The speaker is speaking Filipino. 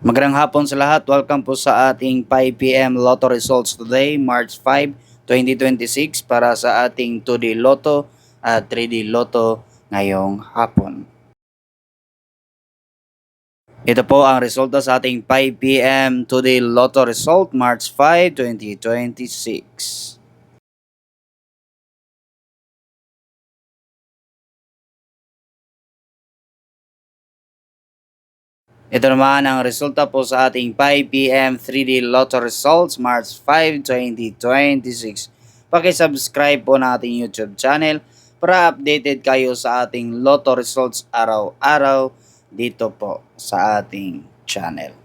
Magandang hapon sa lahat. Welcome po sa ating 5 p.m. Lotto results today, March 5, 2026 para sa ating 2D Lotto at 3D Lotto ngayong hapon. Ito po ang resulta sa ating 5 p.m. 2D Lotto result, March 5, 2026. Ito naman ang resulta po sa ating 5 p.m. 3D Lotto results, March 5, 2026. Paki-subscribe po na ating YouTube channel para updated kayo sa ating Lotto results araw-araw dito po sa ating channel.